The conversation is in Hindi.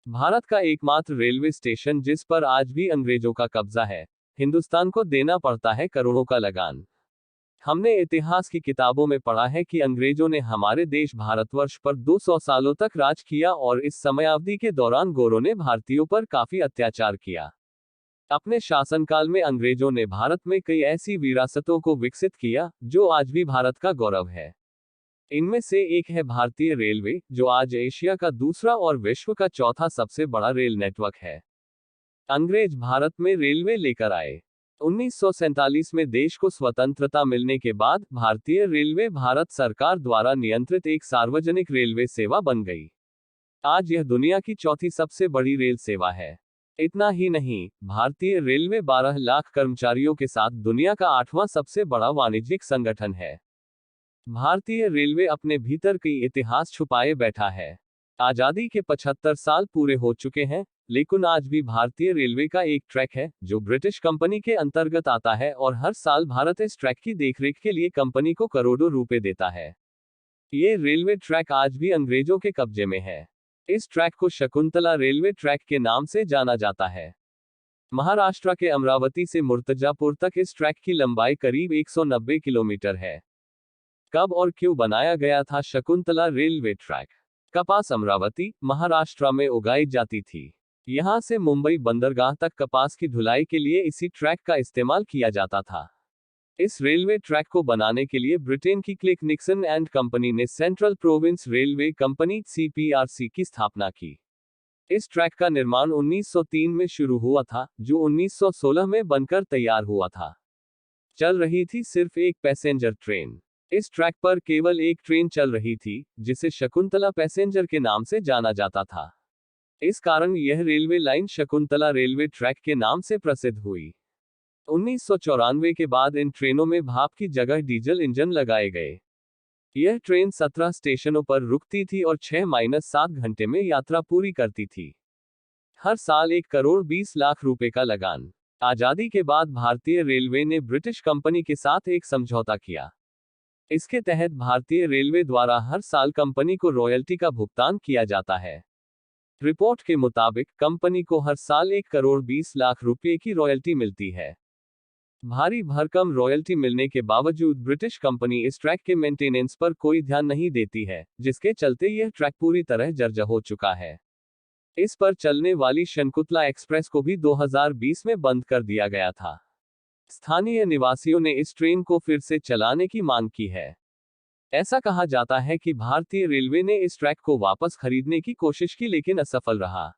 भारत का एकमात्र रेलवे स्टेशन जिस पर आज भी अंग्रेजों का कब्जा है, हिंदुस्तान को देना पड़ता है करोड़ों का लगान। हमने इतिहास की किताबों में पढ़ा है कि अंग्रेजों ने हमारे देश भारतवर्ष पर 200 सालों तक राज किया और इस समयावधि के दौरान गोरों ने भारतीयों पर काफी अत्याचार किया। अपने शासनकाल में अंग्रेजों ने भारत में कई ऐसी विरासतों को विकसित किया जो आज भी भारत का गौरव है। इनमें से एक है भारतीय रेलवे, जो आज एशिया का दूसरा और विश्व का चौथा सबसे बड़ा रेल नेटवर्क है। अंग्रेज भारत में रेलवे लेकर आए। 1947 में देश को स्वतंत्रता मिलने के बाद भारतीय रेलवे भारत सरकार द्वारा नियंत्रित एक सार्वजनिक रेलवे सेवा बन गई। आज यह दुनिया की चौथी सबसे बड़ी रेल सेवा है। इतना ही नहीं, भारतीय रेलवे 12 लाख कर्मचारियों के साथ दुनिया का 8वां सबसे बड़ा वाणिज्यिक संगठन है। भारतीय रेलवे अपने भीतर कई इतिहास छुपाए बैठा है। आजादी के 75 साल पूरे हो चुके हैं, लेकिन आज भी भारतीय रेलवे का एक ट्रैक है जो ब्रिटिश कंपनी के अंतर्गत आता है और हर साल भारत इस ट्रैक की देखरेख के लिए कंपनी को करोड़ों रुपए देता है। ये रेलवे ट्रैक आज भी अंग्रेजों के कब्जे में है। इस ट्रैक को शकुंतला रेलवे ट्रैक के नाम से जाना जाता है। महाराष्ट्र के अमरावती से मुर्तजापुर तक इस ट्रैक की लंबाई करीब 190 किलोमीटर है। कब और क्यों बनाया गया था शकुंतला रेलवे ट्रैक? कपास अमरावती, महाराष्ट्र में उगाई जाती थी। यहां से मुंबई बंदरगाह तक कपास की ढुलाई के लिए इसी ट्रैक का इस्तेमाल किया जाता था। इस रेलवे ट्रैक को बनाने के लिए ब्रिटेन की क्लिक निक्सन एंड कंपनी ने central province railway company CPRC की स्थापना की। इस ट्रैक का निर्माण 1903 में शुरू हुआ था, जो 1916 में बनकर तैयार हुआ था। चल रही थी सिर्फ एक पैसेंजर ट्रेन। इस ट्रैक पर केवल एक ट्रेन चल रही थी, जिसे शकुंतला पैसेंजर के नाम से जाना जाता था। इस कारण यह railway line Shakuntala railway track के नाम से प्रसिद्ध हुई। 1994 के बाद इन ट्रेनों में भाप की जगह डीजल इंजन लगाए गए। यह ट्रेन 17 स्टेशनों पर रुकती थी और 6-7 घंटे में यात्रा पूरी करती थी। हर साल 1 करोड़ 20 लाख रुपए का लगान। आजादी के बाद भारतीय रेलवे ने ब्रिटिश कंपनी के साथ एक समझौता किया। इसके तहत भारतीय रेलवे द्वारा हर साल कंपनी को रॉयल्टी का भुगतान किया जाता है। रिपोर्ट के मुताबिक कंपनी को हर साल 1 करोड़ 20 लाख रुपए की रॉयल्टी मिलती है। भारी भरकम रॉयल्टी मिलने के बावजूद ब्रिटिश कंपनी इस ट्रैक के मेंटेनेंस पर कोई ध्यान नहीं देती है, जिसके चलते यह ट्रैक पूरी तरह जर्जर हो चुका है। इस पर चलने वाली शकुंतला एक्सप्रेस को भी 2020 में बंद कर दिया गया था। स्थानीय निवासियों ने इस ट्रेन को फिर से चलाने की मांग की है। ऐसा कहा जाता है कि भारतीय रेलवे ने इस ट्रैक को वापस खरीदने की कोशिश की, लेकिन असफल रहा।